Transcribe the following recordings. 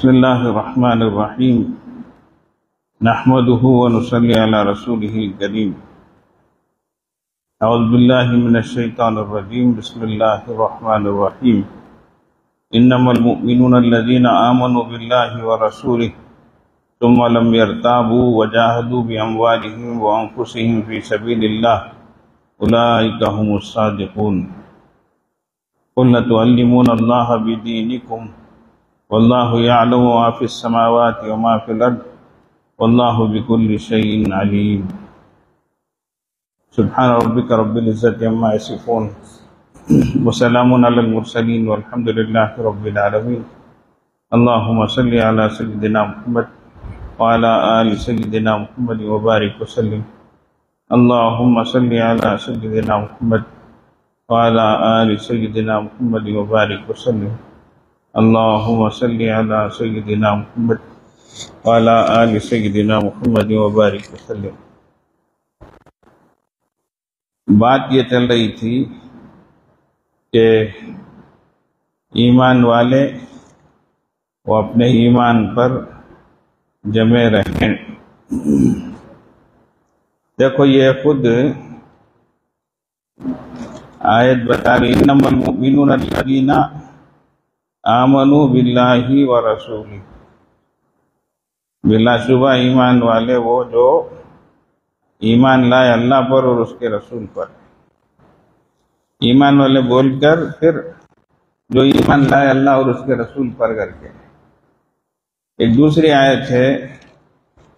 بسم الله الرحمن الرحيم نحمده ونصلي على رسوله الكريم أعوذ بالله من الشيطان الرجيم بسم الله الرحمن الرحيم إنما المؤمنون الذين آمنوا بالله ورسوله ثم لم يرتابوا وجاهدوا بأموالهم وأنفسهم في سبيل الله أولئك هم الصادقون قل لتعلمون الله بدينكم واللہ یعلم ما فی السماوات وما فی الارض واللہ بکل شیء علیم سبحان ربک رب العزت عما یصفون وسلام علی المرسلین والحمد للہ رب العالمین اللہم صلی علی سیدنا محمد وعلی آل سیدنا محمد وبارک وسلم اللہم صلی علی سیدنا محمد وعلی آل سیدنا محمد وبارک وسلم اللہم صلی علی سیدنا محمد وعلی آل سیدنا محمد وبارک وسلم۔ بات یہ چل رہی تھی کہ ایمان والے وہ اپنے ایمان پر جمے رہیں۔ دیکھو یہ خود آیت بتا رہی انما المؤمنون الذین آمنوا باللہ ورسولہ، بلا شبہ ایمان والے وہ جو ایمان لائے اللہ پر اور اس کے رسول پر۔ ایمان والے بول کر پھر جو ایمان لائے اللہ اور اس کے رسول پر کر کے۔ ایک دوسری آیت ہے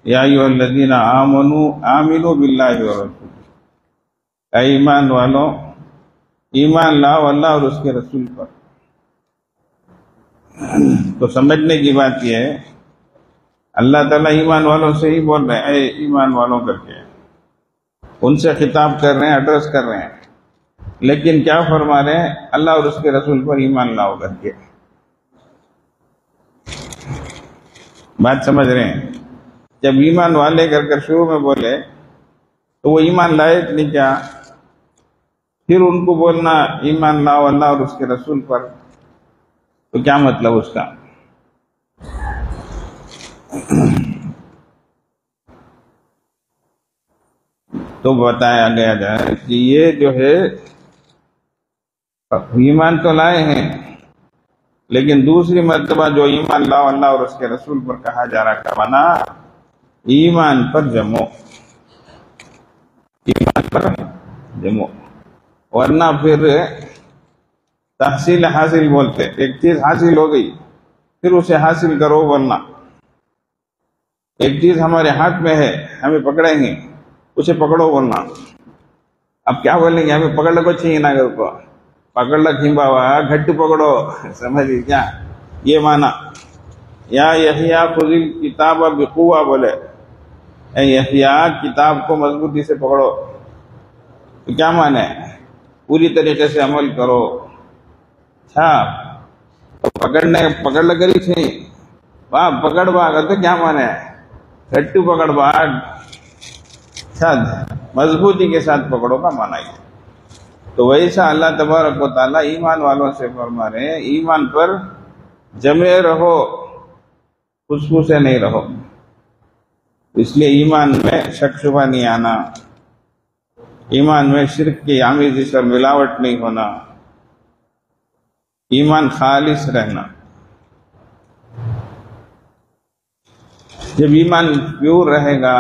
یا ایھا الذین آمنوا باللہ ورسولہ، اے ایمان والوں ایمان لاؤ اللہ اور اس کے رسول پر۔ تو سمجھنے کی بات یہ ہے اللہ تعالیٰ ایمان والوں سے ہی بول رہے ہیں اے ایمان والوں کر کے، ان سے خطاب کر رہے ہیں، ایڈریس کر رہے ہیں، لیکن کیا فرما رہے ہیں اللہ اور اس کے رسول پر ایمان لاؤ کر کے۔ بات سمجھ رہے ہیں؟ جب ایمان والے کر کر شروع میں بولے تو وہ ایمان لائے نہیں کیا، پھر ان کو بولنا ایمان لاؤ اللہ اور اس کے رسول پر، تو کیا مطلب اس کا؟ تو بتایا گیا جائے کہ یہ جو ہے ایمان تو لائے ہیں لیکن دوسری مرتبہ جو ایمان لاؤ اللہ اور اس کے رسول پر کہا جا رہا کا معنی ایمان پر جمو، ایمان پر جمو، ورنہ پھر تحصیل حاصل بولتے، ایک چیز حاصل ہو گئی پھر اسے حاصل کرو، ورنہ ایک چیز ہمارے ہاتھ میں ہے ہمیں پکڑیں گے اسے پکڑو، ورنہ اب کیا بولیں گے ہمیں پکڑ لگو چاہیے نا، کو پکڑ لگ کھمبا ہوا گھٹ پکڑو، سمجھ کیا یہ معنی۔ یا یحییٰ خذ الکتاب بقوہ بولے، اے یحییٰ کتاب کو مضبوطی سے پکڑو، تو کیا معنی ہے پوری طریقے سے عمل کرو۔ اچھا پکڑ لگ رہی تھی واہ پکڑ باغ تو کیا مانے ہے گھٹو پکڑ باغ، اچھا مضبوطی کے ساتھ پکڑو کا مانا ہے۔ تو ویسا اللہ تبارک و تعالیٰ ایمان والوں سے فرما رہے ہیں ایمان پر جمے رہو، خوشبو سے نہیں رہو، اس لیے ایمان میں شک شبہ نہیں آنا، ایمان میں شرک کی آمیزش اور ملاوٹ نہیں ہونا، ایمان خالص رہنا۔ جب ایمان پیور رہے گا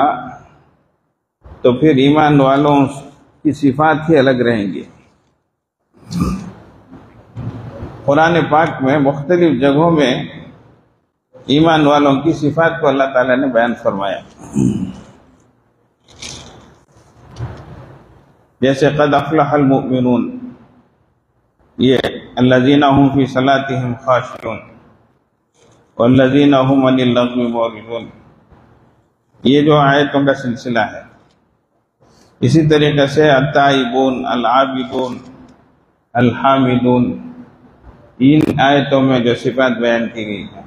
تو پھر ایمان والوں کی صفات ہی الگ رہیں گی۔ قرآن پاک میں مختلف جگہوں میں ایمان والوں کی صفات کو اللہ تعالیٰ نے بیان فرمایا، جیسے قد افلح المؤمنون، یہ الذین هم فی صلاتهم خاشعون والذین هم عن اللغو معرضون، یہ جو آیتوں کا سلسلہ ہے۔ اسی طریقے سے التائبون، العابدون، الحامدون، ان آیتوں میں جو صفات بیان کی گئی ہیں۔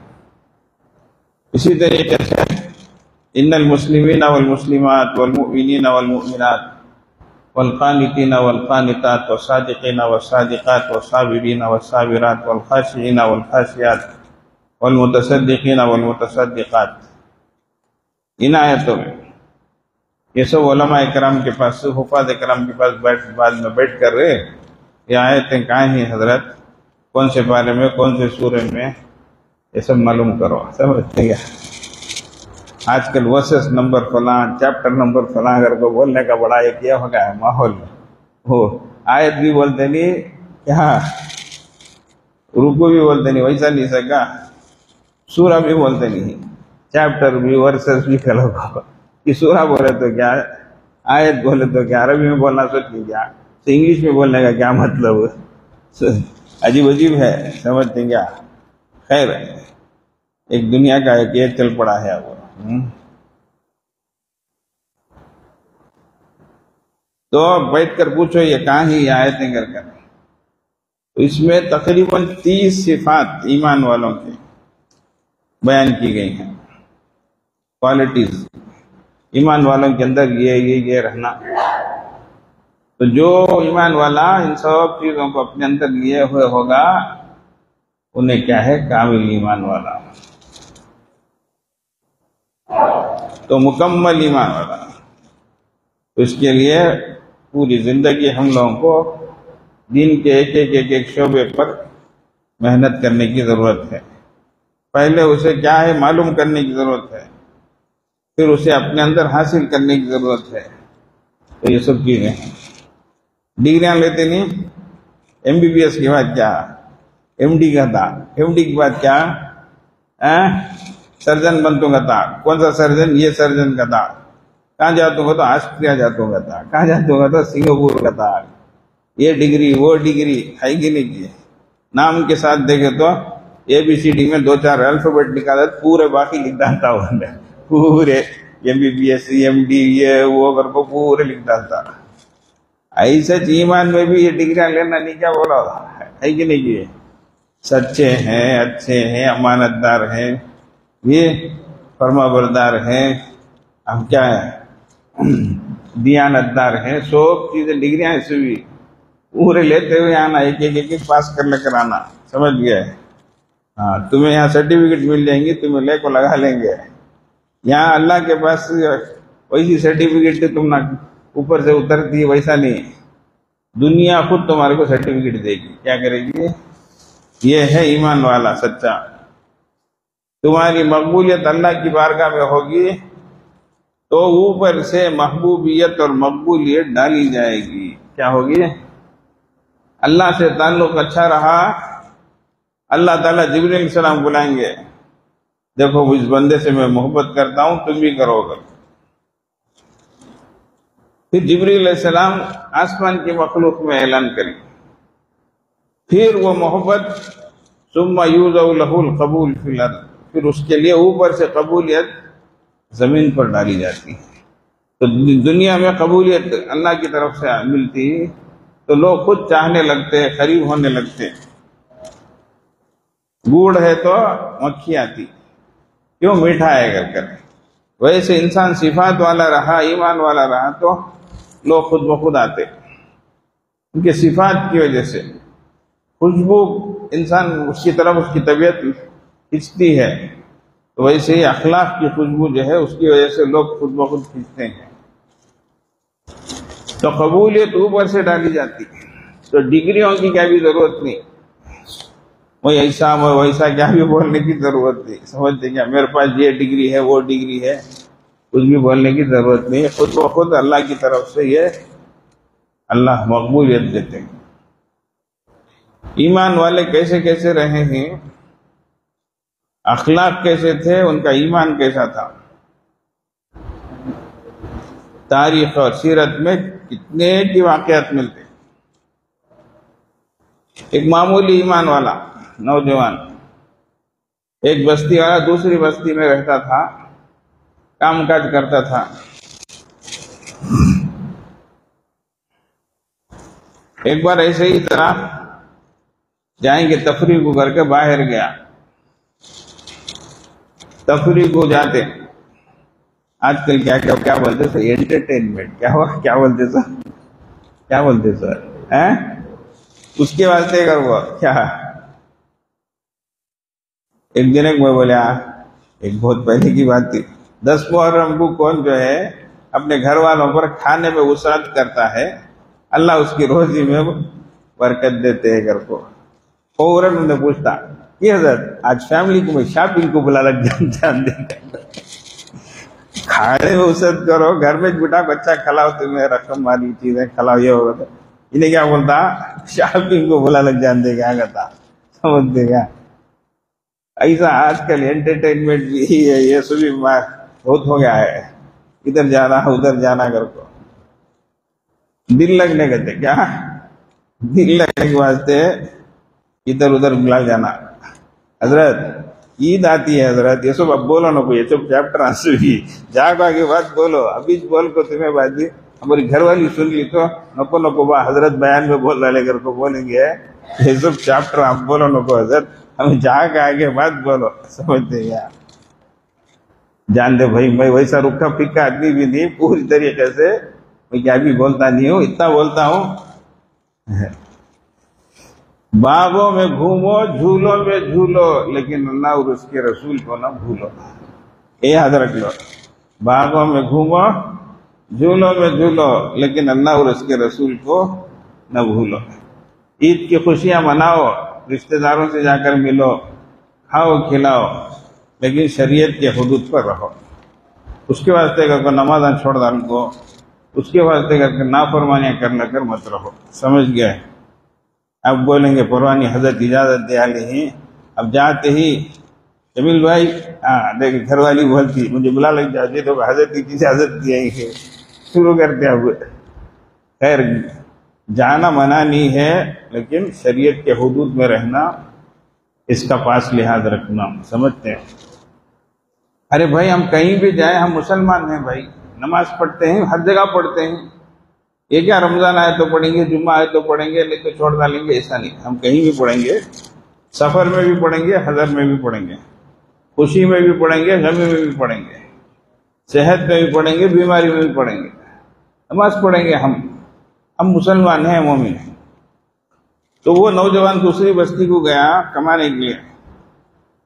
اسی طریقے سے ان المسلمین والمسلمات والمؤمنین والمؤمنات والقانتین والقانتات والصادقین والصادقات والصابرین والصابرات والخاشعین والخاشعات والمتصدقین والمتصدقات، ان آیتوں میں یہ سب علماء کرام کے پاس، حفاظ کرام کے پاس بعد میں بیٹھ کر رہے یہ آیتیں کہاں ہیں حضرت، کون سے بارے میں، کون سے سورے میں، یہ سب معلوم کرو. سمجھتے ہیں؟ آج کل ورسز نمبر فلاں، چیپٹر نمبر فلاں اگر کو بولنے کا بڑا یہ کیا ہو گیا ہے ماحول میں. وہ آیت بھی بولتے نہیں، کیا رکو بھی بولتے نہیں، ویسا نہیں سکا، سورہ بھی بولتے نہیں، چیپٹر بھی ورسز بھی کلو کہ سورہ بولے تو کیا، آیت بولے تو کیا، عربی میں بولنا سوچ نہیں کیا، تو انگلش میں بولنے کا کیا مطلب، عجیب عجیب ہے. سمجھتے ہیں کیا؟ خیر، ایک دنیا کا ایک یہ چل پڑا ہے اب. تو بیٹھ کر پوچھو یہ کہاں ہی یہ آیتیں کر کر. تو اس میں تقریباً 30 صفات ایمان والوں کی بیان کی گئی ہیں، کوالٹیز ایمان والوں کے اندر یہ رہنا. تو جو ایمان والا ان سب چیزوں کو اپنے اندر لیے ہوئے ہوگا انہیں کیا ہے، کامل ایمان والا، تو مکمل ایمان والا. تو اس کے لیے پوری زندگی ہم لوگوں کو دین کے ایک شعبے پر محنت کرنے کی ضرورت ہے. پہلے اسے کیا ہے معلوم کرنے کی ضرورت ہے، پھر اسے اپنے اندر حاصل کرنے کی ضرورت ہے. تو یہ سب چیزیں ہیں. ڈگریاں لیتے نہیں، ایم بی بی ایس کے بعد کیا، ایم ڈی کا تھا، ایم ڈی کے بعد کیا، سرجن بنتوں کا تھا. کون سا سرجن؟ یہ سرجن کا تھا. کہاں جاتوں گا تو آسٹریا جاتوں گا تھا، کہاں جاتوں گا تو سنگاپور کا تھا. یہ ڈگری وہ ڈگری ہے کہ نہیں کی؟ نام کے ساتھ دیکھے تو اے بی سی ڈی میں 2-4 الفابیٹ نکالا، پورے باقی لکھ ڈالتا ہوں پورے M B B S M D یہ وہ کر کو پورے لکھ ڈالتا. ایسے ایمان میں بھی یہ ڈگریاں لینا نہیں کیا بولا ہے کہ نہیں کیے؟ سچے ہیں، اچھے ہیں، امانت دار ہیں، یہ فرما بردار ہیں، ہم کیا ہے دیانت دار ہیں، سب چیزیں ڈگریاں ایسے بھی پورے لیتے ہوئے آنا، ایک پاس کر لے کر آنا. سمجھ گئے؟ ہاں، تمہیں یہاں سرٹیفکیٹ مل جائیں گی، تمہیں لے کو لگا لیں گے. یہاں اللہ کے پاس ویسی سرٹیفکیٹ تم نہ اوپر سے اترتی ہے، ویسا نہیں. دنیا خود تمہارے کو سرٹیفکیٹ دے گی. کیا کرے گی؟ یہ ہے ایمان والا سچا. تمہاری مقبولیت اللہ کی بارگاہ میں ہوگی تو اوپر سے محبوبیت اور مقبولیت ڈالی جائے گی. کیا ہوگی؟ اللہ سے تعلق اچھا رہا، اللہ تعالیٰ جبریل علیہ السلام بلائیں گے، دیکھو اس بندے سے میں محبت کرتا ہوں، تم بھی کرو گے. پھر جبریل علیہ السلام آسمان کی مخلوق میں اعلان کریں، پھر وہ محبت ثم یوضع له القبول فی الارض، پھر اس کے لیے اوپر سے قبولیت زمین پر ڈالی جاتی ہے. تو دنیا میں قبولیت اللہ کی طرف سے ملتی تو لوگ خود چاہنے لگتے، قریب ہونے لگتے. گڑ ہے تو مکھی آتی، کیوں میٹھا ہے کر کر. ویسے انسان صفات والا رہا، ایمان والا رہا تو لوگ خود بخود آتے. ان کے صفات کی وجہ سے خوشبو انسان اس کی طرف اس کی طبیعت کھینچتی ہے، تو ویسے ہی اخلاق کی خوشبو جو ہے اس کی وجہ سے لوگ خود بخود کھینچتے ہیں. تو قبولیت اوپر سے ڈالی جاتی ہے. تو ڈگریوں کی کیا بھی ضرورت نہیں، وہی ایسا ویسا کیا بھی بولنے کی ضرورت نہیں. سمجھتے کیا میرے پاس یہ ڈگری ہے وہ ڈگری ہے، کچھ بھی بولنے کی ضرورت نہیں. خود بخود اللہ کی طرف سے یہ اللہ مقبولیت دیتے ہیں. ایمان والے کیسے کیسے رہے ہیں، اخلاق کیسے تھے، ان کا ایمان کیسا تھا. تاریخ اور سیرت میں کتنے کی واقعات ملتے. ایک معمولی ایمان والا نوجوان ایک بستی والا دوسری بستی میں رہتا تھا، کام کاج کرتا تھا. ایک بار ایسے ہی طرح جائیں گے تفریح کو کر کے باہر گیا. تفریح کو جاتے آج کل کیا بولتے سر، انٹرٹینمنٹ کیا بولتے سر، کیا بولتے سر، اس کے واسطے کر وہ کیا ایک دن ایک میں بولے ایک بہت پہلے کی بات تھی، 10 محرم کو کون جو ہے اپنے گھر والوں پر کھانے میں وسعت کرتا ہے اللہ اس کی روزی میں برکت دیتے ہیں گھر کو. فوراً انہیں پوچھتا کہ حضرت آج فیملی کو میں شاپنگ کو بلا لگ جان دے کھانے میں وسعت کرو، گھر میں بیٹا بچہ کھلاؤ، تمہیں رقم والی چیزیں کھلاؤ، یہ ہوگا. انہیں کیا بولتا شاپنگ کو بلا لگ جان دے گا کہتا سمجھتے گا. ایسا آج کل انٹرٹینمنٹ بھی ہے، یہ سبھی بہت ہو گیا ہے، ادھر جانا ادھر جانا کر کو دل لگنے کہتے کیا دل لگنے کے واسطے ادھر ادھر بلا جانا. حضرت عید آتی ہے حضرت، یہ سب اب بولو نا کوئی، یہ سب چیپٹر آنسوی جاگ آگے بات بولو، ابھی بول کو تمہیں بات دی ہماری گھر والی سن لی تو نکو نکو با حضرت بیان میں بول رہے گھر کو بولیں گے یہ سب چیپٹر آپ بولو نکو حضرت، ہمیں جا کے آگے بات بولو. سمجھتے یار جان دے بھائی میں ویسا رکھا پھکا آدمی بھی نہیں، پوری طریقے سے میں کیا بھی بولتا نہیں ہوں، اتنا بولتا ہوں باغوں میں گھومو جھولوں میں جھولو لیکن اللہ اور اس کے رسول کو نہ بھولو. یہ یاد رکھ لو، باغوں میں گھومو جھولوں میں جھولو لیکن اللہ اور اس کے رسول کو نہ بھولو. عید کی خوشیاں مناؤ، رشتہ داروں سے جا کر ملو، کھاؤ کھلاؤ، لیکن شریعت کے حدود پر رہو. اس کے واسطے کر نمازاں چھوڑ ڈال کو، اس کے واسطے کر کے نافرمانیاں کر کر مت رہو. سمجھ گئے؟ اب بولیں گے پروانی حضرت اجازت دے آلے ہی. اب جاتے ہی جمیل بھائی دیکھ گھر والی بولتی مجھے بلا لگ جاتی تو حضرت کی کسی حضرت کی آئی ہے شروع کرتے. اب خیر جانا منع نہیں ہے لیکن شریعت کے حدود میں رہنا، اس کا پاس لحاظ رکھنا. سمجھتے ہیں؟ ارے بھائی ہم کہیں بھی جائیں، ہم مسلمان ہیں بھائی، نماز پڑھتے ہیں، ہر جگہ پڑھتے ہیں. یہ کیا رمضان آئے تو پڑھیں گے، جمعہ آئے تو پڑھیں گے نہیں تو چھوڑ ڈالیں گے، ایسا نہیں. ہم کہیں بھی پڑھیں گے، سفر میں بھی پڑھیں گے، حضر میں بھی پڑھیں گے، خوشی میں بھی پڑھیں گے، غم میں بھی پڑھیں گے، صحت میں بھی پڑھیں گے، بیماری میں بھی پڑھیں گے، نماز پڑھیں گے. ہم مسلمان ہیں، مومن ہیں. تو وہ نوجوان دوسری بستی کو گیا کمانے کے لیے،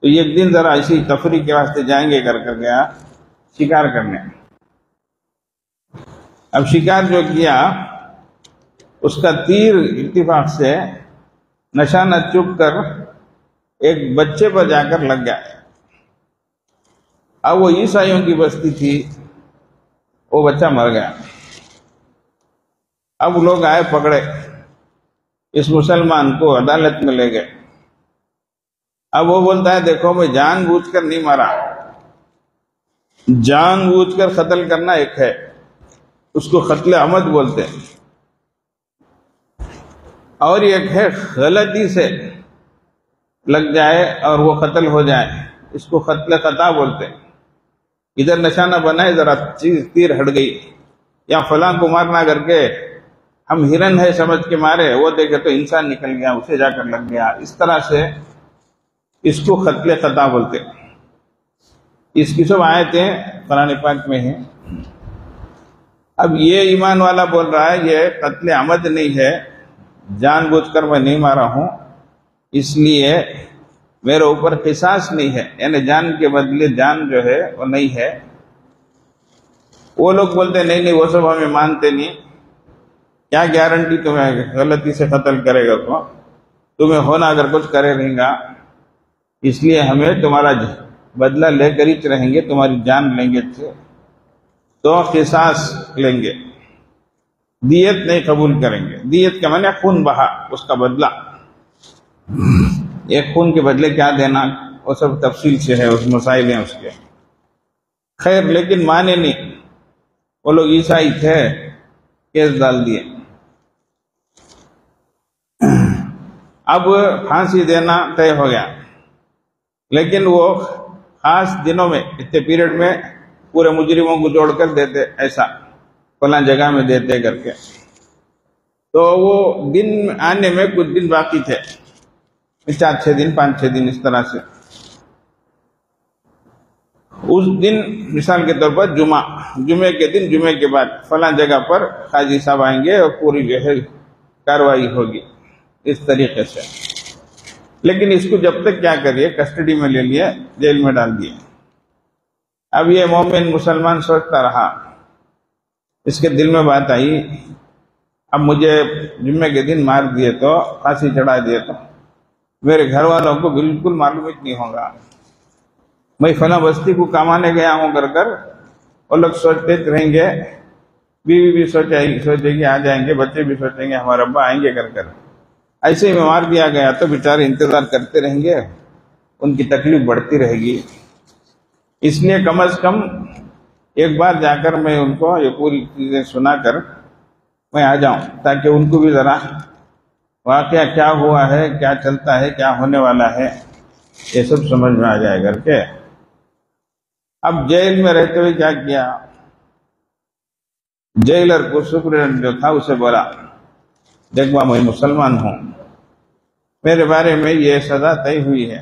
تو ایک دن ذرا ایسی تفریح کے واسطے جائیں گے کر گیا شکار کرنے. اب شکار جو کیا اس کا تیر اتفاق سے نشانہ چپ کر ایک بچے پر جا کر لگ گیا. اب وہ عیسائیوں کی بستی تھی، وہ بچہ مر گیا. اب لوگ آئے پکڑے اس مسلمان کو، عدالت میں لے گئے. اب وہ بولتا ہے دیکھو میں جان بوجھ کر نہیں مارا، جان بوجھ کر قتل کرنا ایک ہے، اس کو قتل عمد بولتے ہیں، اور ایک ہے غلطی سے لگ جائے اور وہ قتل ہو جائے، اس کو قتل خطا بولتے ہیں. ادھر نشانہ بنائے ذرا چیز تیر ہٹ گئی، یا فلاں کو مارنا کر کے ہم ہرن ہے سمجھ کے مارے، وہ دیکھے تو انسان نکل گیا، اسے جا کر لگ گیا. اس طرح سے اس کو قتل خطا بولتے. اس کی سب آیتیں قرآن پاک میں ہیں. اب یہ ایمان والا بول رہا ہے یہ قتل عمد نہیں ہے، جان بوجھ کر میں نہیں مارا ہوں، اس لیے میرے اوپر قصاص نہیں ہے، یعنی جان کے بدلے جان جو ہے وہ نہیں ہے. وہ لوگ بولتے نہیں وہ سب ہمیں مانتے نہیں، کیا گارنٹی تمہیں غلطی سے قتل کرے گا تو تمہیں ہونا اگر کچھ کرے رہیں گا، اس لیے ہمیں تمہارا بدلہ لے کر ہی رہیں گے، تمہاری جان لیں گے تو قصاص لیں گے، دیت نہیں قبول کریں گے. دیت کا معنی خون بہا، اس کا بدلہ. ایک خون کے بدلے کیا دینا وہ سب تفصیل سے ہے، اس مسائل ہیں اس کے. خیر لیکن مانے نہیں، وہ لوگ عیسائی تھے، کیس ڈال دیے. اب پھانسی دینا طے ہو گیا، لیکن وہ خاص دنوں میں اتنے پیریڈ میں پورے مجرموں کو جوڑ کر دیتے، ایسا فلاں جگہ میں دیتے کر کے. تو وہ دن آنے میں کچھ دن باقی تھے، 4-6 دن 5-6 دن اس طرح سے. اس دن مثال کے طور پر جمعے کے دن، جمعے کے بعد فلاں جگہ پر قاضی صاحب آئیں گے اور پوری جو ہے کاروائی ہوگی. اس طریقے سے لیکن اس کو جب تک کیا کریے، کسٹڈی میں لے لیے، جیل میں ڈال دیے۔ اب یہ مومن مسلمان سوچتا رہا، اس کے دل میں بات آئی، اب مجھے جمعے کے دن مار دیے تو، پھانسی چڑھا دیے تو میرے گھر والوں کو بالکل معلوم ہی نہیں ہوگا، میں فلاں بستی کو کمانے گیا ہوں کر وہ لوگ سوچتے رہیں گے، بیوی بھی سوچے گی آ جائیں گے، بچے بھی سوچیں گے ہمارے ابا آئیں گے کر ایسے ہی میں مار دیا گیا تو بیچارے انتظار کرتے رہیں گے، ان کی تکلیف بڑھتی رہے گی۔ اس لیے کم از کم ایک بار جا کر میں ان کو یہ پوری چیزیں سنا کر میں آ جاؤں، تاکہ ان کو بھی ذرا واقعہ کیا ہوا ہے، کیا چلتا ہے، کیا ہونے والا ہے، یہ سب سمجھ میں آ جائے کر کے۔ اب جیل میں رہتے ہوئے کیا کیا، جیلر کو سپرڈنٹ جو تھا اسے بولا، دیکھ میں مسلمان ہوں، میرے بارے میں یہ سزا طے ہوئی ہے،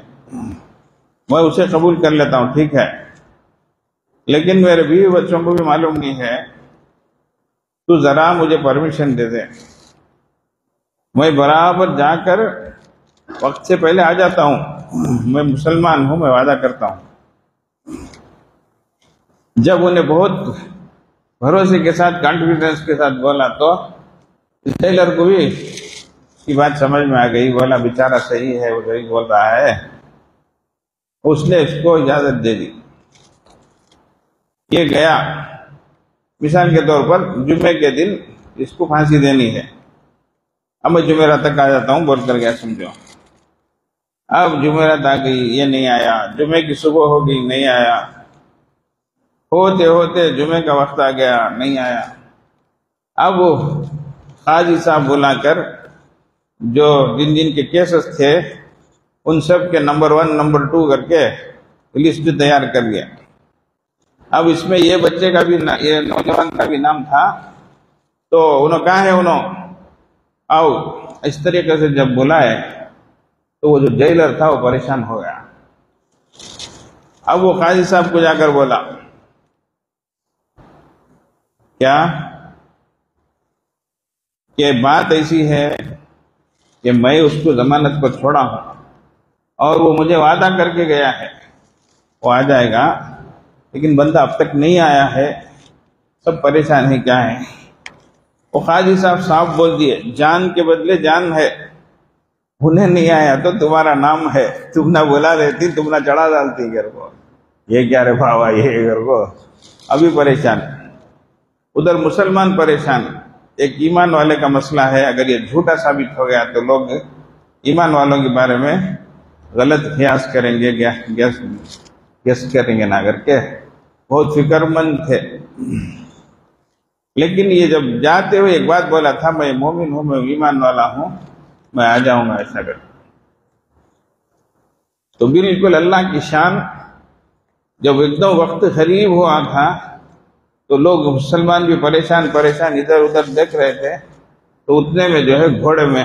میں اسے قبول کر لیتا ہوں، ٹھیک ہے، لیکن میرے بیوی بچوں کو بھی معلوم نہیں ہے، تو ذرا مجھے پرمیشن دے دے، میں برابر جا کر وقت سے پہلے آ جاتا ہوں، میں مسلمان ہوں، میں وعدہ کرتا ہوں۔ جب انہیں بہت بھروسے کے ساتھ، کانفیڈنس کے ساتھ بولا تو جیلر کو بھی کی بات سمجھ میں آ گئی، بولا بیچارہ صحیح ہے، وہ صحیح بول رہا ہے، اس نے اس کو اجازت دے دی۔ یہ گیا، مثال کے طور پر جمعے کے دن اس کو پھانسی دینی ہے، اب میں جمعرات تک آ جاتا ہوں بول کر گیا، سمجھو۔ اب جمعرات آ گئی، یہ نہیں آیا، جمعے کی صبح ہو گئی، نہیں آیا، ہوتے ہوتے جمعے کا وقت آ گیا، نہیں آیا۔ اب وہ قاضی صاحب بلا کر جو جن کے کیسز تھے ان سب کے نمبر 1 نمبر 2 کر کے لسٹ تیار کر لیا۔ اب اس میں یہ بچے کا بھی، یہ نوجوان کا بھی نام تھا، تو انہوں کہا ہے، انہوں آؤ، اس طریقے سے جب بلائے تو وہ جو جیلر تھا وہ پریشان ہو گیا۔ اب وہ قاضی صاحب کو جا کر بولا، کیا کہ بات ایسی ہے کہ میں اس کو ضمانت پر چھوڑا ہوں اور وہ مجھے وعدہ کر کے گیا ہے وہ آ جائے گا، لیکن بندہ اب تک نہیں آیا ہے، سب پریشان ہے، کیا ہے؟ وہ قاضی صاحب صاحب بول دیے، جان کے بدلے جان ہے، انہیں نہیں آیا تو تمہارا نام ہے، تم نہ بلا لیتی، تم نہ چڑھا ڈالتی گھر کو، یہ کیا رے بھاوا، یہ گھر کو ابھی پریشان۔ ادھر مسلمان پریشان، ایک ایمان والے کا مسئلہ ہے، اگر یہ جھوٹا ثابت ہو گیا تو لوگ ایمان والوں کے بارے میں غلط قیاس کریں گے، گیس کریں گے نہ کر کے، بہت فکر مند تھے۔ لیکن یہ جب جاتے ہوئے ایک بات بولا تھا، میں مومن ہوں، میں ایمان والا ہوں، میں آ جاؤں گا، ایسا کر تو بالکل اللہ کی شان۔ جب ایک دم وقت قریب ہوا تھا تو لوگ مسلمان بھی پریشان ادھر ادھر دیکھ رہے تھے، تو اتنے میں جو ہے گھوڑے میں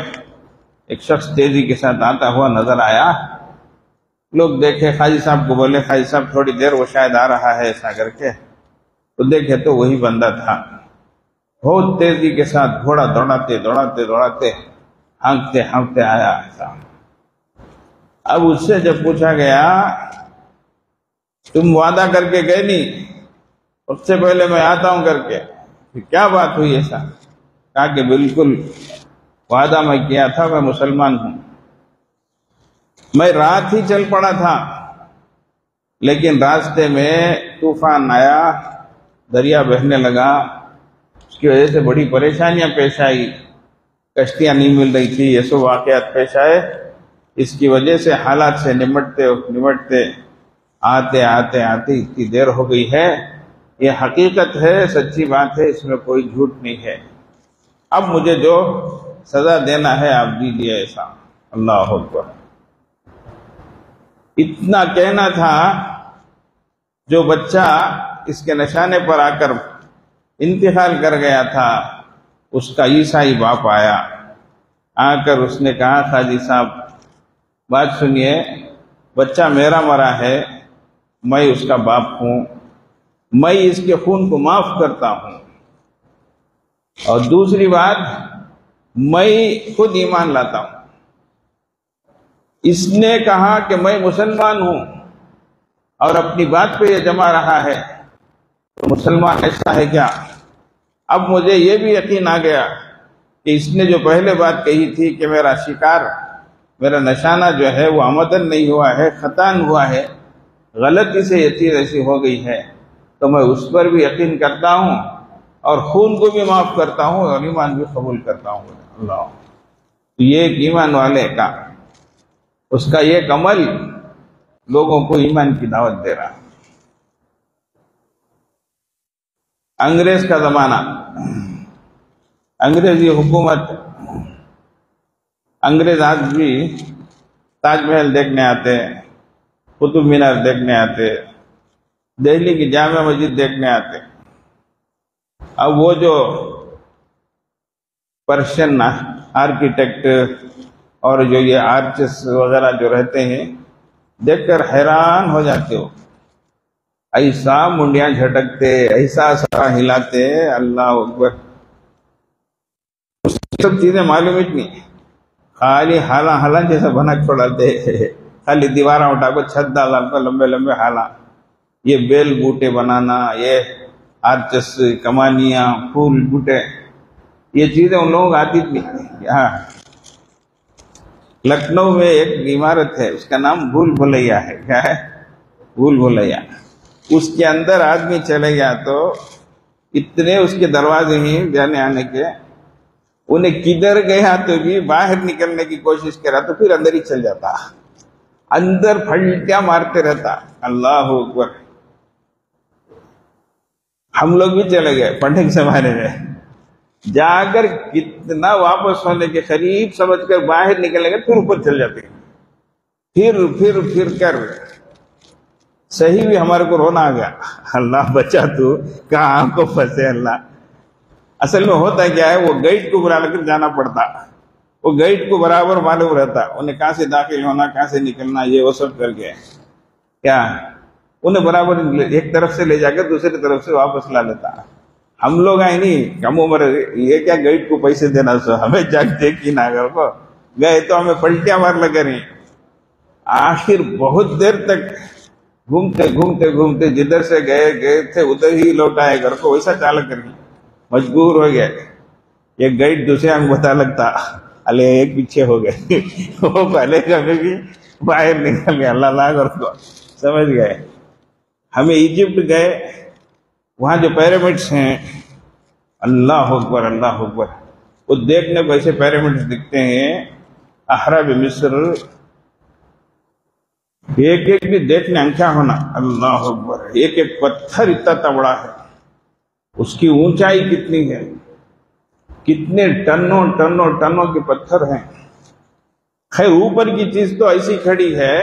ایک شخص تیزی کے ساتھ آتا ہوا نظر آیا۔ لوگ دیکھے، قاضی صاحب کو بولے، قاضی صاحب تھوڑی دیر وہ شاید آ رہا ہے، ایسا کر کے تو دیکھے تو وہی بندہ تھا، بہت تیزی کے ساتھ گھوڑا دوڑاتے ہانکتے آیا ایسا۔ اب اس سے جب پوچھا گیا، تم وعدہ کر کے گئے نہیں، اس سے پہلے میں آتا ہوں کر کے، کیا بات ہوئی ایسا؟ کہا کہ بالکل وعدہ میں کیا تھا، میں مسلمان ہوں، میں رات ہی چل پڑا تھا، لیکن راستے میں طوفان آیا، دریا بہنے لگا، اس کی وجہ سے بڑی پریشانیاں پیش آئی، کشتیاں نہیں مل رہی تھی، یہ سب واقعات پیش آئے، اس کی وجہ سے حالات سے نمٹتے آتے اتنی دیر ہو گئی ہے، یہ حقیقت ہے، سچی بات ہے، اس میں کوئی جھوٹ نہیں ہے، اب مجھے جو سزا دینا ہے آپ دیجیے ایسا۔ اللہ اکبر، اتنا کہنا تھا، جو بچہ اس کے نشانے پر آ کر انتقال کر گیا تھا، اس کا عیسائی باپ آیا، آ کر اس نے کہا، قاضی صاحب بات سنیے، بچہ میرا مرا ہے، میں اس کا باپ ہوں، میں اس کے خون کو معاف کرتا ہوں، اور دوسری بات، میں خود ایمان لاتا ہوں، اس نے کہا کہ میں مسلمان ہوں اور اپنی بات پہ یہ جمع رہا ہے، تو مسلمان ایسا ہے کیا؟ اب مجھے یہ بھی یقین آ گیا کہ اس نے جو پہلے بات کہی تھی کہ میرا شکار، میرا نشانہ جو ہے وہ آمدن نہیں ہوا ہے، خطاً ہوا ہے، غلطی سے یہ چیز ایسی ہو گئی ہے، تو میں اس پر بھی یقین کرتا ہوں اور خون کو بھی معاف کرتا ہوں اور ایمان بھی قبول کرتا ہوں۔ اللہ، یہ ایک ایمان والے کا، اس کا یہ عمل لوگوں کو ایمان کی دعوت دے رہا۔ انگریز کا زمانہ، انگریزی حکومت، انگریز آج بھی تاج محل دیکھنے آتے، قطب مینار دیکھنے آتے، دہلی کی جامع مسجد دیکھنے آتے۔ اب وہ جو پرشین آرکیٹیکٹ اور جو یہ آرچز وغیرہ جو رہتے ہیں، دیکھ کر حیران ہو جاتے ہو، ایسا منڈیاں جھٹکتے، ایسا سرا ہلاتے، اللہ اکبر۔ سب چیزیں معلوم ہی نہیں، خالی حالا حالا جیسا بنا چھوڑاتے، خالی دیوارہ اٹھا کو چھت ڈالا کو لمبے لمبے حالا، یہ بیل بوٹے بنانا، یہ آرچس، کمانیاں، پھول بوٹے، یہ چیزیں ان لوگوں کو آتی نہیں۔ ہاں، لکھنؤ میں ایک عمارت ہے، اس کا نام بھول بھلیا ہے۔ کیا ہے؟ بھول بھلیا۔ اس کے اندر آدمی چلے گیا تو اتنے اس کے دروازے ہیں جانے آنے کے، انہیں کدھر گیا تو بھی باہر نکلنے کی کوشش کرا تو پھر اندر ہی چل جاتا، اندر پھلٹیاں مارتے رہتا۔ اللہ اکبر۔ ہم لوگ بھی چلے گئے پڑھنے کے زمانے میں، جا کر کتنا واپس ہونے کے قریب سمجھ کر باہر نکلنے کے پھر اوپر چل جاتے، پھر کر صحیح بھی ہمارے کو رونا آ گیا، اللہ بچا تو کہاں کو پھنسے اللہ۔ اصل میں ہوتا کیا ہے، وہ گائیڈ کو بلا کر جانا پڑتا، وہ گائیڈ کو برابر معلوم رہتا انہیں کہاں سے داخل ہونا، کہاں سے نکلنا، یہ وہ سب کر کے کیا انہیں برابر ایک طرف سے لے جا کر دوسری طرف سے واپس لا لیتا۔ ہم لوگ آئے نہیں، کم عمر، یہ کیا گائیڈ کو پیسے دینا، سو ہمیں جاگتے کی ناگر کو گئے تو ہمیں پلٹیاں مار لگے رہی۔ آخر بہت دیر تک گھومتے جدھر سے گئے تھے ادھر ہی لوٹ آئے گھر کو، ویسا چالک کر کے مجبور ہو گئے۔ یہ گائیڈ دوسرے ہم بتا لگتا، الے ایک پیچھے ہو گئے، وہ پہلے کبھی بھی باہر نکل گئے، اللہ لا گھر کو سمجھ گئے۔ ہمیں ایجپٹ گئے، وہاں جو پیرامڈس ہیں، اللہ اکبر اللہ اکبر، وہ دیکھنے کو ایسے پیرامڈس دکھتے ہیں، اہرام مصر، ایک ایک بھی دیکھنے انکھیا ہونا، اللہ اکبر۔ ایک ایک پتھر اتنا بڑا ہے، اس کی اونچائی کتنی ہے، کتنے ٹنوں کے پتھر ہیں۔ خیر اوپر کی چیز تو ایسی کھڑی ہے،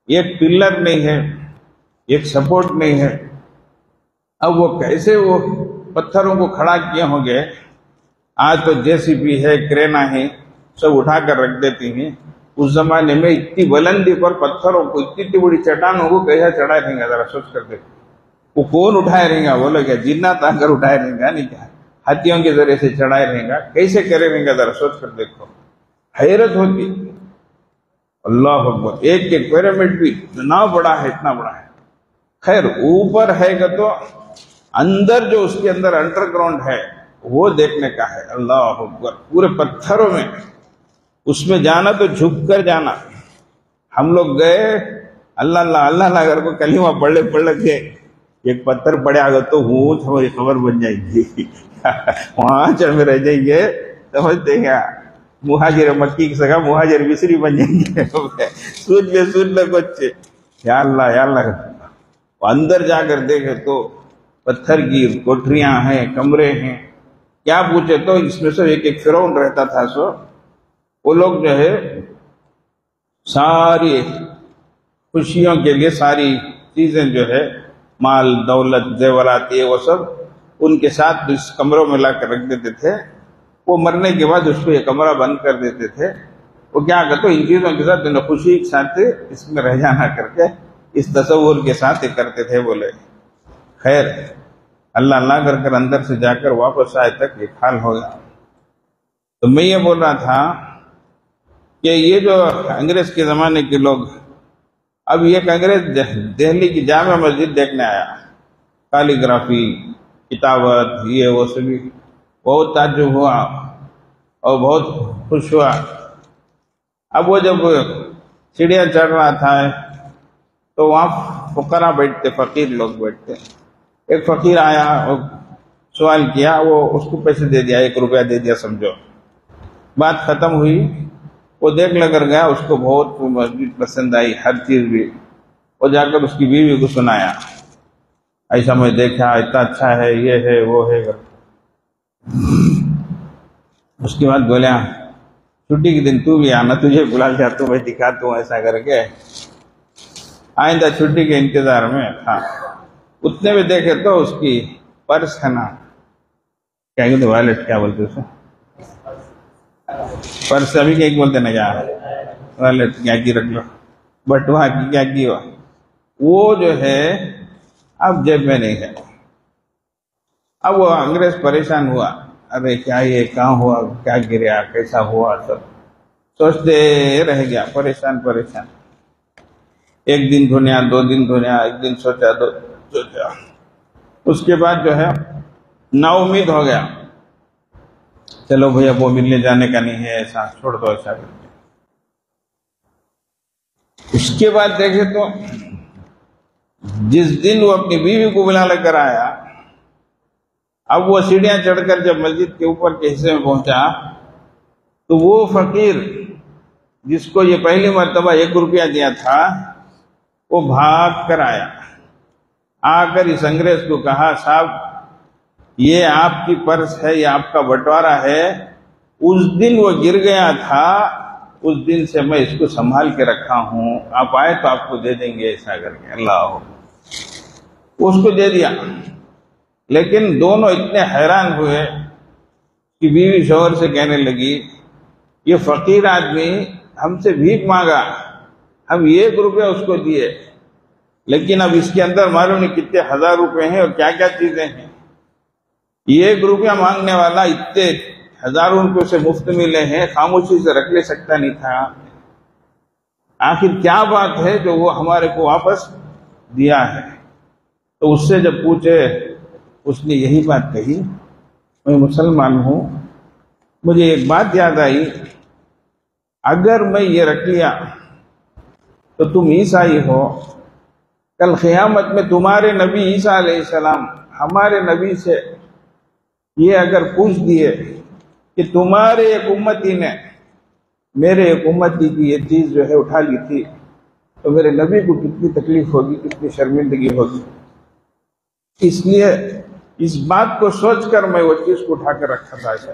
ایک پلر نہیں ہے، ایک سپورٹ نہیں ہے۔ اب وہ کیسے وہ پتھروں کو کھڑا کیے ہوں گے؟ آج تو JCB ہے، کرینا ہے، سب اٹھا کر رکھ دیتی ہیں۔ اس زمانے میں اتنی بلندی پر پتھروں کو، اتنی بڑی چٹانوں کو کیسا چڑھائے رہیں گا، ذرا سوچ کر دیکھو۔ وہ کون اٹھائے رہیں گا؟ بولو کیا جنات آ کر اٹھائے رہیں گا؟ نہیں، کیا ہاتھیوں کے ذریعے سے چڑھائے رہیں گا؟ کیسے کرے رہیں گا؟ ذرا سوچ کر دیکھو، حیرت ہوتی۔ اللہ اکبر۔ ایک ایک پیرامڈ بھی اتنا بڑا ہے، اتنا بڑا ہے۔ خیر اوپر ہے گا تو اندر جو اس کے اندر انڈر گراؤنڈ ہے وہ دیکھنے کا ہے۔ اللہ اکبر۔ پورے پتھروں میں اس میں جانا تو جھک کر جانا۔ ہم لوگ گئے، اللہ اللہ اللہ اللہ کر کو کلمہ پڑھ لگے، ایک پتھر پڑے آگا تو اونچ ہماری خبر بن جائے گی، وہاں چل میں رہ جائیں گے، سمجھتے کیا مہاجر مکی کی سگا مہاجر مصری بن جائیں گے، سن لے کچھ، یا اللہ یا اللہ۔ اندر جا کر دیکھے تو پتھر کی کوٹریاں ہیں، کمرے ہیں، کیا پوچھے تو اس میں سے ایک ایک فرعون رہتا تھا۔ سو وہ لوگ جو ہے ساری خوشیوں کے لیے ساری چیزیں جو ہے، مال دولت زیورات، یہ وہ سب ان کے ساتھ اس کمروں میں لا کر رکھ دیتے تھے۔ وہ مرنے کے بعد اس کو یہ کمرہ بند کر دیتے تھے۔ وہ کیا کہتے ان چیزوں کے ساتھ انہیں خوشی کے ساتھ اس میں رہ جانا کر کے اس تصور کے ساتھ یہ کرتے تھے۔ بولے خیر اللہ اللہ کر کر اندر سے جا کر واپس آئے تک یہ حال ہو گیا۔ تو میں یہ بول رہا تھا کہ یہ جو انگریز کے زمانے کے لوگ، اب ایک انگریز دہلی کی جامع مسجد دیکھنے آیا، کالیگرافی، کتابت، یہ وہ سبھی، بہت تعجب ہوا اور بہت خوش ہوا۔ اب وہ جب سیڑھیاں چڑھ رہا تھا تو وہاں فقراء بیٹھتے، فقیر لوگ بیٹھتے۔ ایک فقیر آیا اور سوال کیا، وہ اس کو پیسے دے دیا، 1 روپیہ دے دیا سمجھو، بات ختم ہوئی۔ وہ دیکھ لے کر گیا، اس کو بہت مسجد پسند آئی، ہر چیز بھی۔ وہ جا کر اس کی بیوی کو سنایا، ایسا میں دیکھا، اتنا اچھا ہے، یہ ہے وہ ہے۔ اس کے بعد بولے چھٹی کے دن تو بھی آنا، تجھے بلا لیا تو میں دکھاتا ہوں، ایسا کر کے آئندہ چھٹی کے انتظار میں تھا۔ اتنے میں دیکھے تو اس کی پرس ہے نا، کیا کہتے وائلٹ، کیا بولتے اسے، پرس ابھی کیا بولتے نا، کیا وائلٹ، کیا کی رکھ لو، بٹوا کی کیا کی ہوا، وہ جو ہے اب جیب میں نہیں ہے۔ اب وہ انگریز پریشان ہوا، ارے کیا یہ کہاں ہوا، کیا گریا، کیسا ہوا، سب سوچتے رہ گیا، پریشان۔ 1 دن دھنیا، 2 دن دھنیا، 1 دن سوچا، 2 سوچا، اس کے بعد جو ہے نا امید ہو گیا، چلو بھیا وہ ملنے جانے کا نہیں ہے، ایسا چھوڑ دو، ایسا کر کے۔ اس کے بعد دیکھے تو جس دن وہ اپنی بیوی کو بلا لے کر آیا، اب وہ سیڑھیاں چڑھ کر جب مسجد کے اوپر کے حصے میں پہنچا تو وہ فقیر جس کو یہ پہلی مرتبہ 1 روپیہ دیا تھا، وہ بھاگ کر آیا، آ کر اس انگریز کو کہا، صاحب یہ آپ کی پرس ہے، یہ آپ کا بٹوارا ہے، اس دن وہ گر گیا تھا، اس دن سے میں اس کو سنبھال کے رکھا ہوں، آپ آئے تو آپ کو دے دیں گے، ایسا کر کے۔ اللہ، اس کو دے دیا۔ لیکن دونوں اتنے حیران ہوئے کہ بیوی شوہر سے کہنے لگی، یہ فقیر آدمی ہم سے بھیک مانگا، ہم 1 روپیہ اس کو دیے، لیکن اب اس کے اندر معلوم نہیں کتنے 1000 روپے ہیں اور کیا کیا چیزیں ہیں۔ 1 روپیہ مانگنے والا اتنے ہزاروں روپے سے مفت ملے ہیں، خاموشی سے رکھ لے سکتا نہیں تھا؟ آخر کیا بات ہے جو وہ ہمارے کو واپس دیا ہے؟ تو اس سے جب پوچھے، اس نے یہی بات کہی، میں مسلمان ہوں، مجھے ایک بات یاد آئی، اگر میں یہ رکھ لیا تو تم عیسائی ہو، کل قیامت میں تمہارے نبی عیسیٰ علیہ السلام ہمارے نبی سے یہ اگر پوچھ دیے کہ تمہارے ایک امتی نے میرے ایک امتی کی یہ چیز جو ہے اٹھا لی تھی، تو میرے نبی کو کتنی تکلیف ہوگی، کتنی شرمندگی ہوگی۔ اس لیے اس بات کو سوچ کر میں وہ چیز کو اٹھا کر رکھا تھا۔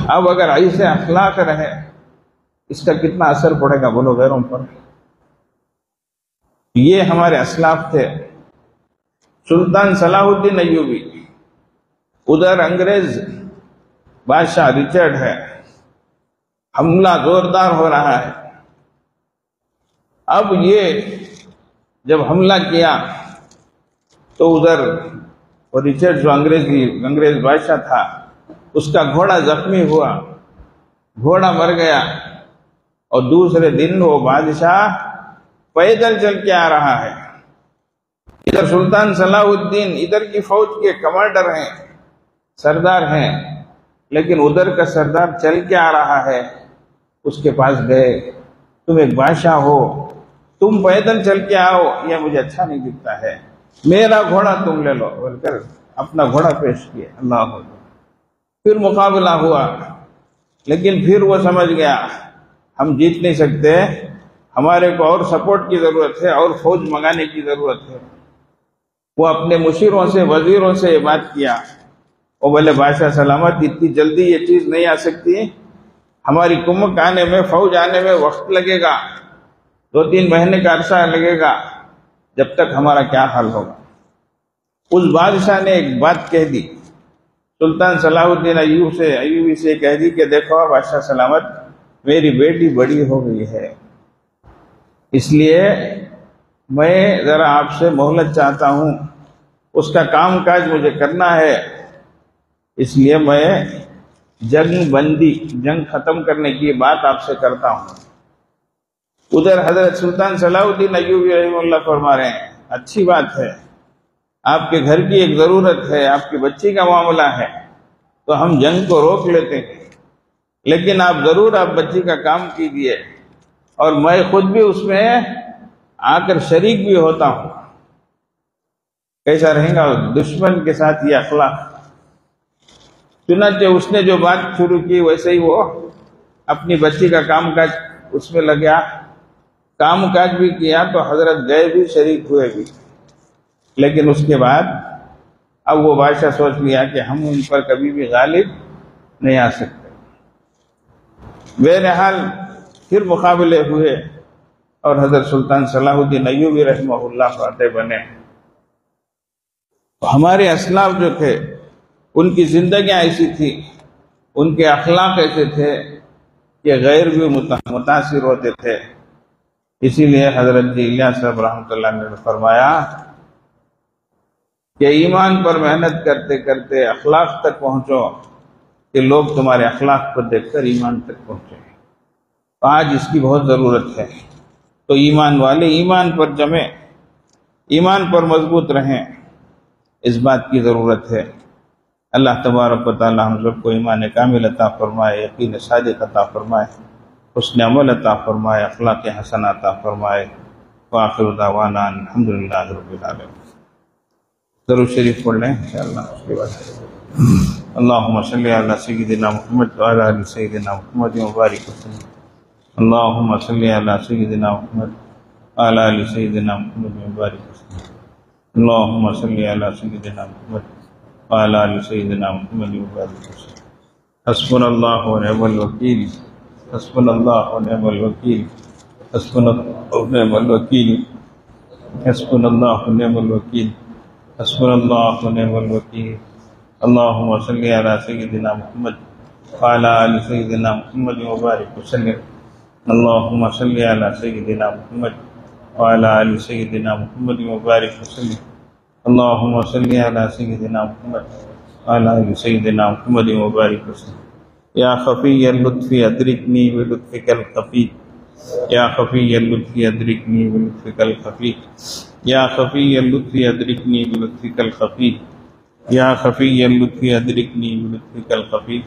اب اگر ایسے اخلاق رہے، اس کا کتنا اثر پڑے گا بولو غیروں پر۔ یہ ہمارے اسلاف تھے۔ سلطان صلاح الدین ایوبی، ادھر انگریز بادشاہ رچرڈ ہے، حملہ زوردار ہو رہا ہے۔ اب یہ جب حملہ کیا تو ادھر وہ رچرڈ جو انگریز بادشاہ تھا، اس کا گھوڑا زخمی ہوا، گھوڑا مر گیا، اور دوسرے دن وہ بادشاہ پیدل چل کے آ رہا ہے۔ ادھر سلطان صلاح الدین ادھر کی فوج کے کمانڈر ہیں، سردار ہیں، لیکن ادھر کا سردار چل کے آ رہا ہے۔ اس کے پاس گئے، تم ایک بادشاہ ہو، تم پیدل چل کے آؤ، یہ مجھے اچھا نہیں دکھتا ہے، میرا گھوڑا تم لے لو، بول کر اپنا گھوڑا پیش کیا۔ اللہ اکبر۔ پھر مقابلہ ہوا، لیکن پھر وہ سمجھ گیا ہم جیت نہیں سکتے، ہمارے کو اور سپورٹ کی ضرورت ہے، اور فوج منگانے کی ضرورت ہے۔ وہ اپنے مشیروں سے، وزیروں سے یہ بات کیا، وہ بولے بادشاہ سلامت، اتنی جلدی یہ چیز نہیں آ سکتی، ہماری کمک آنے میں، فوج آنے میں وقت لگے گا، 2-3 مہینے کا عرصہ لگے گا، جب تک ہمارا کیا حل ہوگا۔ اس بادشاہ نے ایک بات کہہ دی، سلطان صلاح الدین ایوبی سے کہہ دی کہ دیکھو بادشاہ سلامت، میری بیٹی بڑی ہو گئی ہے، اس لیے میں ذرا آپ سے مہلت چاہتا ہوں، اس کا کام کاج مجھے کرنا ہے، اس لیے میں جنگ بندی، جنگ ختم کرنے کی بات آپ سے کرتا ہوں۔ ادھر حضرت سلطان صلاح الدین ایوبی رحمہ اللہ فرما رہے ہیں اچھی بات ہے، آپ کے گھر کی ایک ضرورت ہے، آپ کی بچی کا معاملہ ہے تو ہم جنگ کو روک لیتے ہیں، لیکن آپ ضرور آپ بچی کا کام کیجیے، اور میں خود بھی اس میں آ کر شریک بھی ہوتا ہوں۔ کیسا رہے گا دشمن کے ساتھ یہ اخلاق؟ چنانچہ اس نے جو بات شروع کی ویسے ہی وہ اپنی بچی کا کام کاج اس میں لگیا، کام کاج بھی کیا، تو حضرت گئے بھی، شریک ہوئے بھی، لیکن اس کے بعد اب وہ بادشاہ سوچ لیا کہ ہم ان پر کبھی بھی غالب نہیں آ سکتے۔ بہرحال پھر مقابلے ہوئے اور حضرت سلطان صلاح الدین ایوبی رحمہ اللہ فاتح بنے۔ ہمارے اسلاف جو تھے ان کی زندگیاں ایسی تھی، ان کے اخلاق ایسے تھے کہ غیر بھی متاثر ہوتے تھے۔ اسی لیے حضرت جی الیاس صاحب رحمۃ اللہ نے فرمایا کہ ایمان پر محنت کرتے کرتے اخلاق تک پہنچو کہ لوگ تمہارے اخلاق کو دیکھ کر ایمان تک پہنچے۔ آج اس کی بہت ضرورت ہے، تو ایمان والے ایمان پر جمیں، ایمان پر مضبوط رہیں، اس بات کی ضرورت ہے۔ اللہ تبارک و تعالی ہم سب کو ایمان کامل عطا فرمائے، یقین صادق عطا فرمائے، حسن عمل عطا فرمائے، اخلاق حسن عطا فرمائے۔ وآخر دعوانا الحمدللہ رب العالمین۔ درود شریف پڑھ لیں انشاءاللہ اس کے بعد۔ اللہم صلی علی سیدنا محمد وعلی آل سیدنا محمد وبارک وسلم۔ اللہم صلی علی سیدنا محمد وعلی آل سیدنا محمد وبارک وسلم۔ اللہم صلی علی سیدنا محمد وعلی آل سیدنا محمد وبارک وسلم۔ حسبنا اللہ ونعم الوکیل، حسبنا اللہ ونعم الوکیل، حسبنا اللہ ونعم الوکیل، حسبنا اللہ ونعم الوکیل، حسبنا اللہ ونعم الوکیل۔ اللہم صلی علی سیدنا محمد وعلی آل سیدنا محمد وبارک وسلم۔ اللہم صلی علی سیدنا محمد وعلی آل سیدنا محمد وبارک وسلم۔ اللہم صلی علی سیدنا محمد وعلی آل سیدنا محمد وبارک وسلم۔ یا خفی اللطف ادرکنی بلطفک الخفی، یا خفی اللطف ادرکنی بلطفک الخفی، یا خفی اللطف ادرکنی بلطفک الخفی، یا خفی اللطف ادرکنی بلطفک الخفی،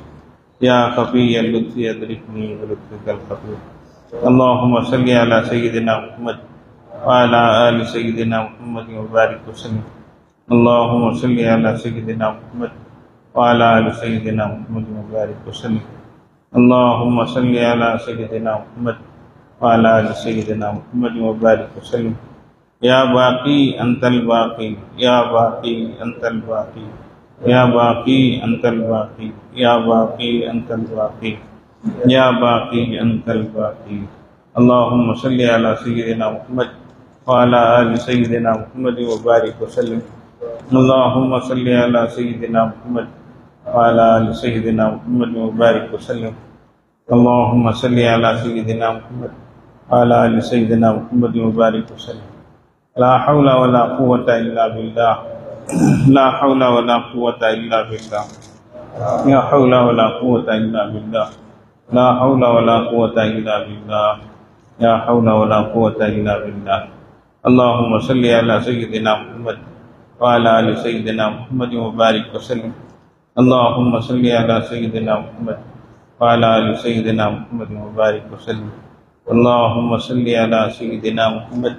یا خفی اللطف ادرکنی بلطفک الخفی۔ اللہم صلی علی سیدنا محمد وعلی آل سیدنا محمد وبارک وسلم۔ اللہم صلی علی سیدنا محمد وعلی آل سیدنا محمد وبارک وسلم۔ اللہم صلی علی سیدنا محمد وعلی آل سیدنا محمد وبارک وسلم۔ یا باقی انت الباقی، یا باقی انت الباقی، یا باقی انت الباقی، یا باقی انت الباقی، یا باقی انت الباقی۔ اللہم صلی علی سیدنا محمد وعلی آل سیدنا محمد وبارک وسلم۔ اللہم صلی علی سیدنا محمد وعلی آل سیدنا محمد وبارک وسلم۔ اللہم صلی علی سیدنا محمد وعلی آل سیدنا محمد وبارک وسلم۔ لا حول ولا قوة الا باللہ، لا حول ولا قوة الا باللہ، لا حول ولا قوة الا باللہ، لا حول ولا قوة الا باللہ، لا حول ولا قوة الا باللہ۔ اللہم صلی علی سیدنا محمد وعلی آل سیدنا محمد وبارک وسلم۔ اللہم صلی علی سیدنا محمد وعلی آل سیدنا محمد وبارک وسلم۔ اللہم صلی علی سیدنا محمد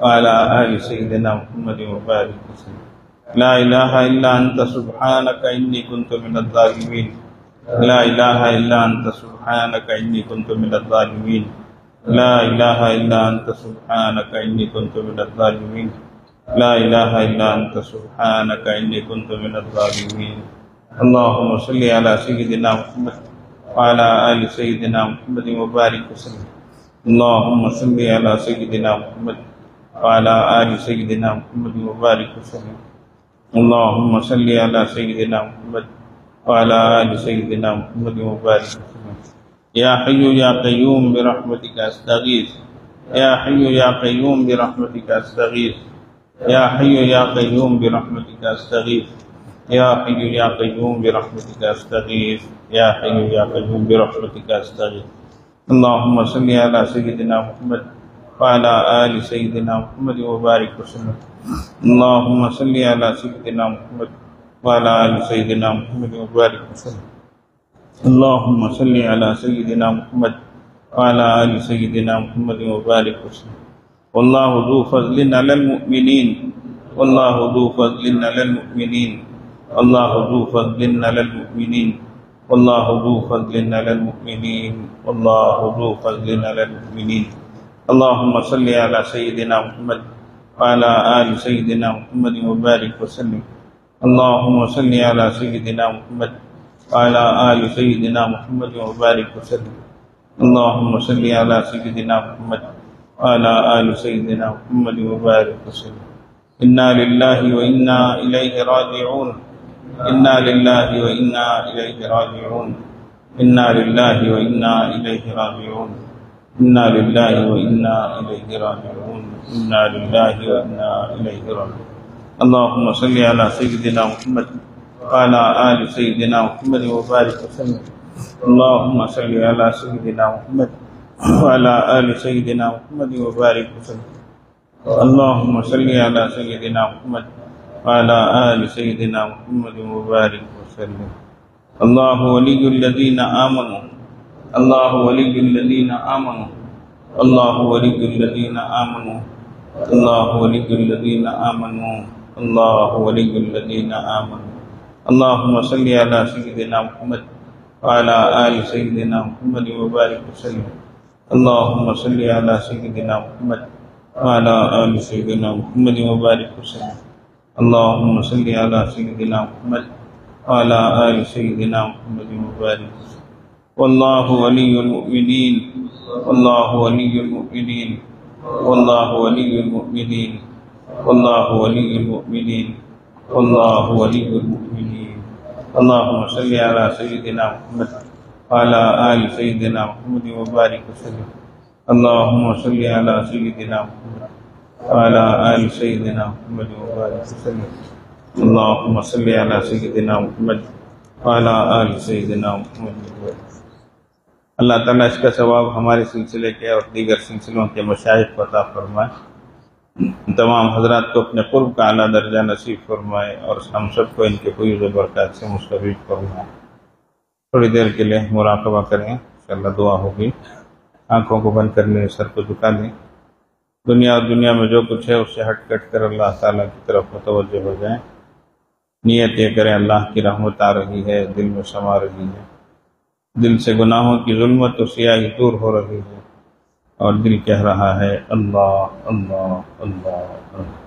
وعلی آل سیدنا محمد وبارک وسلم۔ لا الہ الا انت سبحانک انی کنت من الظالمین، لا الہ الا انت سبحانک انی کنت من الظالمین، لا الہ الا انت سبحانک انی کنت من الظالمین، لا الہ الا انت سبحانک انی کنت من الظالمین۔ اللہم صلی علی سیدنا محمد وعلی آل سیدنا محمد وبارک وسلم۔ اللہم صلی علی سیدنا محمد وعلی آل سیدنا محمد وبارک وسلم۔ اللہم صلی علی سیدنا محمد وعلی آل سیدنا محمد وبارک وسلم۔ یا حی یا قیوم برحمتک استغیث، یا حی یا قیوم برحمتک استغیث، یا حی یا قیوم برحمتک استغیث، يا حي يا قيوم برحمتك أستغيث يا حي يا قيوم برحمتك أستغيث اللهم صل على سيدنا محمد وعلى آل سيدنا محمد وبارك وسلم اللهم صل على سيدنا محمد وعلى آل سيدنا محمد وبارك وسلم اللهم صل على سيدنا محمد وعلى آل سيدنا محمد وبارك وسلم والله ذو فضل على المؤمنين والله ذو فضل على المؤمنين والله ذو فضل على المؤمنين والله ذو فضل على المؤمنين والله ذو فضل على المؤمنين اللهم صل على سيدنا محمد وعلى آل سيدنا محمد وبارك وسلم اللهم صل على سيدنا محمد وعلى آل سيدنا محمد وبارك وسلم اللهم صل على سيدنا محمد وعلى آل سيدنا محمد وبارك وسلم إنا لله وإنا إليه راجعون إنا لله وإنا إليه راجعون إنا لله وإنا إليه راجعون إنا لله وإنا إليه راجعون إنا لله وإنا إليه راجعون اللهم صل على سيدنا محمد وعلى آل سيدنا محمد وبارك وسلم اللهم صل على سيدنا محمد وعلى آل سيدنا محمد وبارك وسلم اللهم صل على سيدنا محمد وعلى آل سيدنا محمد وبارك وسلم الله ولي الذين آمنوا الله ولي الذين آمنوا الله ولي الذين آمنوا الله ولي الذين آمنوا الله ولي الذين آمنوا اللهم صل على سيدنا محمد وعلى آل سيدنا محمد وبارك وسلم اللهم صل على سيدنا محمد وعلى آل سيدنا محمد وبارك وسلم اللهم صل على سيدنا محمد وعلى آل سيدنا محمد وبارك وسلم والله ولي المؤمنين والله ولي المؤمنين والله ولي المؤمنين والله ولي المؤمنين والله ولي المؤمنين اللهم صل على سيدنا محمد وعلى آل سيدنا محمد وبارك وسلم اللهم صل على سيدنا محمد وعلى آل سيدنا محمد وبارك وسلم اللهم صل على سيدنا محمد وعلى آل سيدنا محمد وبارك وسلم اللہ تعالیٰ اس کا ثواب ہمارے سلسلے کے اور دیگر سلسلوں کے مشائخ کو عطا فرمائے، تمام حضرات کو اپنے قرب کا اعلیٰ درجہ نصیب فرمائے اور ہم سب کو ان کے فیض و برکات سے مستفید فرمائے۔ تھوڑی دیر کے لیے مراقبہ کریں، انشاءاللہ دعا ہوگی۔ آنکھوں کو بند کر لیں، سر کو جھکا لیں، دنیا اور دنیا میں جو کچھ ہے اس سے ہٹ کٹ کر اللہ تعالیٰ کی طرف متوجہ ہو جائیں۔ نیت یہ کریں اللہ کی رحمت آ رہی ہے، دل میں سما رہی ہے، دل سے گناہوں کی ظلمت و سیاہی دور ہو رہی ہے اور دل کہہ رہا ہے اللہ اللہ اللہ اللہ۔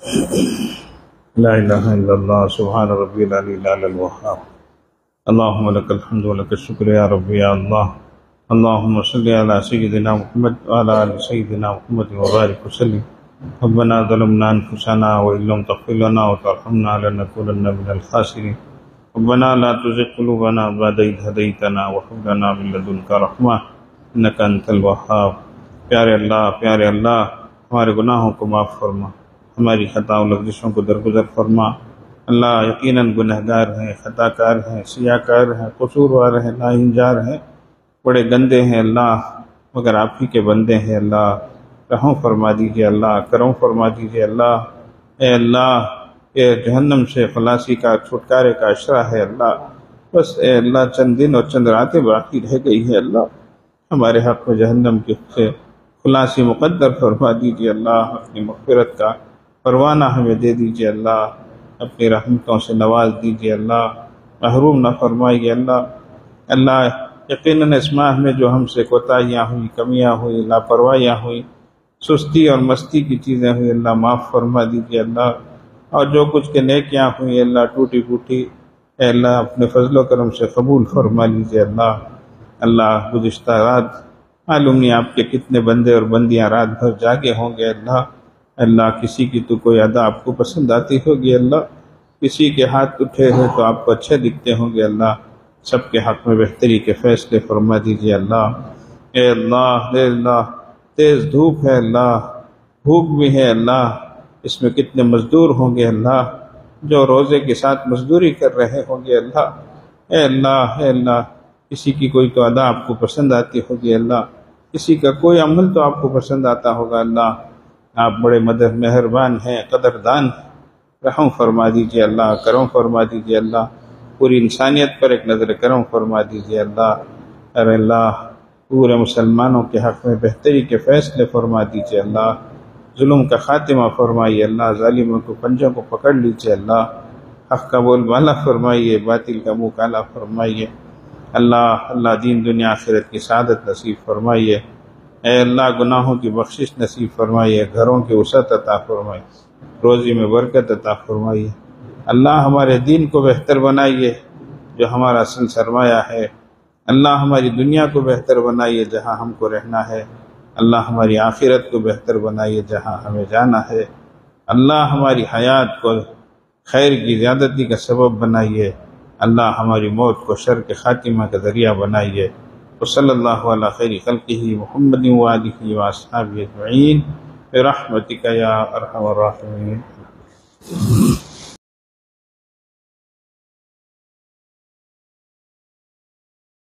لا الہ الا اللہ سبحان ربی العلی الاعلی الوہاب اللہم لک الحمد ولک الشکر یا رب یا اللہ اللہم صلی علی سیدنا محمد وعلی آل سیدنا محمد وبارک وسلم ربنا ظلمنا انفسنا وإن لم تغفر لنا وترحمنا لنكونن من الخاسرین ربنا لا تزغ قلوبنا بعد إذ هديتنا وهب لنا من لدنك رحمة إنك أنت الوهاب۔ پیارے اللہ ہمارے گناہوں کو معاف فرما، ہماری خطاؤں لغزشوں کو درگزر فرما۔ اللہ یقیناً گنہگار ہیں، خطا کار ہیں، سیاہ کار ہیں، قصوروار ہیں، ناہنجار ہیں، بڑے گندے ہیں اللہ، مگر آپ ہی کے بندے ہیں اللہ۔ رحم فرما دیجیے اللہ، کرم فرما دیجیے اللہ۔ اے اللہ، یہ جہنم سے خلاصی کا، چھٹکارے کا اشرا ہے اللہ۔ بس اے اللہ چند دن اور چند راتیں باقی رہ گئی ہے اللہ، ہمارے حق میں جہنم کے سے خلاصی مقدر فرما دیجیے اللہ۔ اپنی مغفرت کا پروانہ ہمیں دے دیجیے اللہ، اپنی رحمتوں سے نواز دیجیے اللہ، محروم نہ فرمائیے اللہ۔ اللہ یقیناً اس ماہ میں جو ہم سے کوتاہیاں ہوئی، کمیاں ہوئی، لاپرواہیاں ہوئی، سستی اور مستی کی چیزیں ہوئی، اللہ معاف فرما دیجیے اللہ۔ اور جو کچھ کے نیکیاں ہوئی اللہ ٹوٹی پھوٹی، اے اللہ اپنے فضل و کرم سے قبول فرما لیجیے اللہ۔ اللہ گزشتہ رات معلوم نہیں آپ کے کتنے بندے اور بندیاں رات بھر جاگے ہوں گے اللہ۔ اللہ کسی کی تو کوئی ادا آپ کو پسند آتی ہوگی اللہ، کسی کے ہاتھ اٹھے ہوئے تو آپ کو اچھے دکھتے ہوں گے اللہ۔ سب کے حق میں بہتری کے فیصلے فرما دیجیے اللہ۔ اے اللہ تیز دھوپ ہے اللہ، بھوک بھی ہے اللہ، اس میں کتنے مزدور ہوں گے اللہ جو روزے کے ساتھ مزدوری کر رہے ہوں گے اللہ۔ اے اللہ کسی کی کوئی تو ادا آپ کو پسند آتی ہوگی اللہ، کسی کا کوئی عمل تو آپ کو پسند آتا ہوگا اللہ۔ آپ بڑے مہربان ہیں، قدردان ہیں، رحم فرما دیجیے اللہ، کرم فرما دیجیے اللہ۔ پوری انسانیت پر ایک نظر کرم فرما دیجیے اللہ۔ ارے اللہ پورے مسلمانوں کے حق میں بہتری کے فیصلے فرما دیجیے اللہ۔ ظلم کا خاتمہ فرمائیے اللہ، ظالموں کو پنجوں کو پکڑ لیجیے اللہ۔ حق کا بول بالا فرمائیے، باطل کا منہ کالا فرمائیے اللہ دین دنیا آخرت کی سعادت نصیب فرمائیے۔ اے اللہ گناہوں کی بخشش نصیب فرمائیے، گھروں کی وسعت عطا فرمائیے، روزی میں برکت عطا فرمائیے۔ اللہ ہمارے دین کو بہتر بنائیے جو ہمارا اصل سرمایہ ہے۔ اللہ ہماری دنیا کو بہتر بنائیے جہاں ہم کو رہنا ہے۔ اللہ ہماری آخرت کو بہتر بنائیے جہاں ہمیں جانا ہے۔ اللہ ہماری حیات کو خیر کی زیادتی کا سبب بنائیے۔ اللہ ہماری موت کو شر کے خاتمہ کا ذریعہ بنائیے۔ وصلی اللہ علی خیر خلقہ محمد وآلہ واصحابہ اجمعین برحمتک یا ارحم الراحمین۔